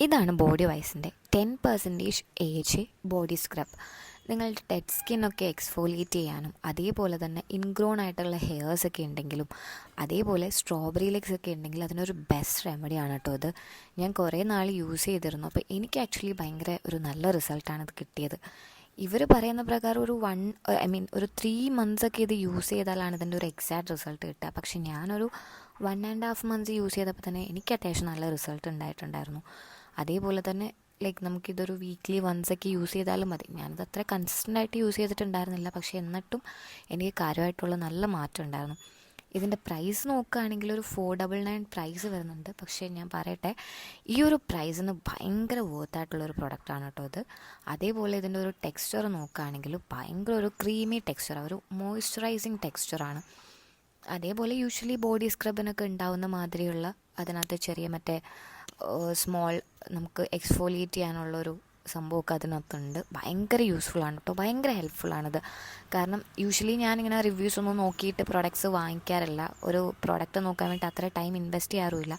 ഇതാണ് body വൈസിൻ്റെ 10% age body scrub. നിങ്ങളുടെ dead സ്കിന്നൊക്കെ എക്സ്ഫോലിയേറ്റ് ചെയ്യാനും അതേപോലെ തന്നെ ഇൻഗ്രോൺ ആയിട്ടുള്ള ഹെയർസൊക്കെ ഉണ്ടെങ്കിലും അതേപോലെ സ്ട്രോബെറി ലെഗ്സ് ഒക്കെ ഉണ്ടെങ്കിൽ അതിനൊരു ബെസ്റ്റ് റെമഡിയാണ് കേട്ടോ ഇത്. ഞാൻ കുറേ നാൾ യൂസ് ചെയ്തിരുന്നു. അപ്പോൾ എനിക്ക് ആക്ച്വലി ഭയങ്കര ഒരു നല്ല റിസൾട്ടാണ് ഇത് കിട്ടിയത്. ഇവർ പറയുന്ന പ്രകാരം ഒരു ഒരു 3 months ഇത് യൂസ് ചെയ്താലാണ് ഇതിൻ്റെ ഒരു എക്സാക്റ്റ് റിസൾട്ട് കിട്ടുക. പക്ഷേ ഞാനൊരു 1.5 months യൂസ് ചെയ്തപ്പോൾ തന്നെ എനിക്ക് അത്യാവശ്യം നല്ല റിസൾട്ട് ഉണ്ടായിട്ടുണ്ടായിരുന്നു. അതേപോലെ തന്നെ നമുക്കിതൊരു വീക്ക്ലി വൺസൊക്കെ യൂസ് ചെയ്താലും മതി. ഞാനത് അത്ര കൺസിസ്റ്റൻ്റ് ആയിട്ട് യൂസ് ചെയ്തിട്ടുണ്ടായിരുന്നില്ല, പക്ഷേ എന്നിട്ടും എനിക്ക് കാര്യമായിട്ടുള്ള നല്ല മാറ്റം ഉണ്ടായിരുന്നു. ഇതിൻ്റെ പ്രൈസ് നോക്കുകയാണെങ്കിൽ ഒരു 499 പ്രൈസ് വരുന്നുണ്ട്. പക്ഷേ ഞാൻ പറയട്ടെ, ഈ ഒരു പ്രൈസിന് ഭയങ്കര വേർത്തായിട്ടുള്ളൊരു പ്രൊഡക്റ്റാണ് കേട്ടോ ഇത്. അതേപോലെ ഇതിൻ്റെ ഒരു ടെക്സ്ചർ നോക്കുകയാണെങ്കിൽ ഭയങ്കര ഒരു ക്രീമി ടെക്സ്ചർ, ഒരു മോയ്സ്ചറൈസിങ് ടെക്സ്ചറാണ്. അതേപോലെ യൂഷ്വലി ബോഡി സ്ക്രബിനൊക്കെ ഉണ്ടാവുന്ന മാതിരിയുള്ള അതിനകത്ത് ചെറിയ സ്മോൾ നമുക്ക് എക്സ്ഫോലിയേറ്റ് ചെയ്യാനുള്ളൊരു സംഭവമൊക്കെ അതിനകത്തുണ്ട്. ഭയങ്കര യൂസ്ഫുള്ളാണ് കേട്ടോ, ഭയങ്കര ഹെൽപ്ഫുള്ളാണിത്. കാരണം യൂഷ്വലി ഞാനിങ്ങനെ റിവ്യൂസ് ഒന്നും നോക്കിയിട്ട് പ്രൊഡക്ട്സ് വാങ്ങിക്കാറില്ല. ഒരു പ്രൊഡക്റ്റ് നോക്കാൻ വേണ്ടി അത്ര ടൈം ഇൻവെസ്റ്റ് ചെയ്യാറുമില്ല.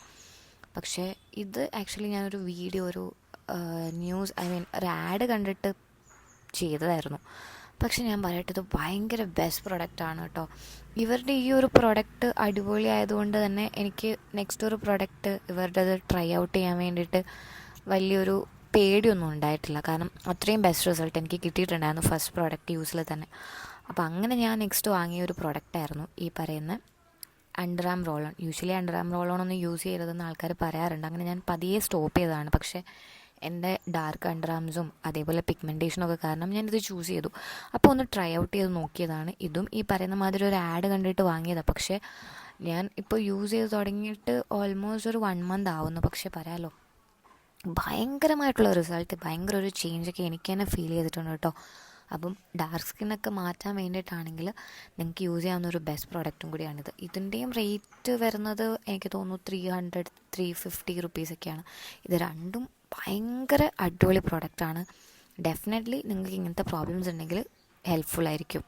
പക്ഷേ ഇത് ആക്ച്വലി ഞാനൊരു വീഡിയോ ഒരു ഒരു ആഡ് കണ്ടിട്ട് ചെയ്തതായിരുന്നു. പക്ഷെ ഞാൻ പറയട്ടെ, ഇത് ഭയങ്കര ബെസ്റ്റ് പ്രൊഡക്റ്റാണ് കേട്ടോ. ഇവരുടെ ഈ ഒരു പ്രൊഡക്റ്റ് അടിപൊളി ആയതുകൊണ്ട് തന്നെ എനിക്ക് നെക്സ്റ്റ് ഒരു പ്രൊഡക്റ്റ് ഇവരുടേത് ട്രൈ ഔട്ട് ചെയ്യാൻ വേണ്ടിയിട്ട് വലിയൊരു പേടിയൊന്നും ഉണ്ടായിട്ടില്ല. കാരണം അത്രയും ബെസ്റ്റ് റിസൾട്ട് എനിക്ക് കിട്ടിയിട്ടുണ്ടായിരുന്നു ഫസ്റ്റ് പ്രോഡക്റ്റ് യൂസിൽ തന്നെ. അപ്പോൾ അങ്ങനെ ഞാൻ നെക്സ്റ്റ് വാങ്ങിയ ഒരു പ്രൊഡക്റ്റായിരുന്നു ഈ പറയുന്ന under arm roll on. Usually under arm roll on ഒന്നും യൂസ് ചെയ്യരുതെന്ന് ആൾക്കാർ പറയാറുണ്ട്. അങ്ങനെ ഞാൻ പതിയെ സ്റ്റോപ്പ് ചെയ്തതാണ്. പക്ഷേ എൻ്റെ ഡാർക്ക് അണ്ടർ ആംസും അതേപോലെ പിഗ്മെൻറ്റേഷനൊക്കെ കാരണം ഞാനിത് ചൂസ് ചെയ്തു. അപ്പോൾ ഒന്ന് ട്രൈ ഔട്ട് ചെയ്ത് നോക്കിയതാണ്. ഇതും ഈ പറയുന്ന മാതിരി ഒരു ആഡ് കണ്ടിട്ട് വാങ്ങിയതാണ്. പക്ഷേ ഞാൻ ഇപ്പോൾ യൂസ് ചെയ്ത് തുടങ്ങിയിട്ട് ഓൾമോസ്റ്റ് ഒരു 1 month ആവുന്നു. പക്ഷേ പറയാമല്ലോ, ഭയങ്കരമായിട്ടുള്ള റിസൾട്ട്, ഭയങ്കര ഒരു ചേഞ്ചൊക്കെ എനിക്ക് തന്നെ ഫീൽ ചെയ്തിട്ടുണ്ട് കേട്ടോ. അപ്പം ഡാർക്ക് സ്കിന്നൊക്കെ മാറ്റാൻ വേണ്ടിയിട്ടാണെങ്കിൽ നിങ്ങൾക്ക് യൂസ് ചെയ്യാവുന്ന ഒരു ബെസ്റ്റ് പ്രോഡക്റ്റും കൂടിയാണിത്. ഇതിൻ്റെയും റേറ്റ് വരുന്നത് എനിക്ക് തോന്നുന്നു 300-350 റുപ്പീസൊക്കെയാണ്. ഇത് രണ്ടും ഭയങ്കര അടിപൊളി പ്രോഡക്റ്റാണ്. ഡെഫിനറ്റ്ലി നിങ്ങൾക്ക് ഇങ്ങനത്തെ പ്രോബ്ലംസ് ഉണ്ടെങ്കിൽ ഹെൽപ്ഫുള്ളായിരിക്കും.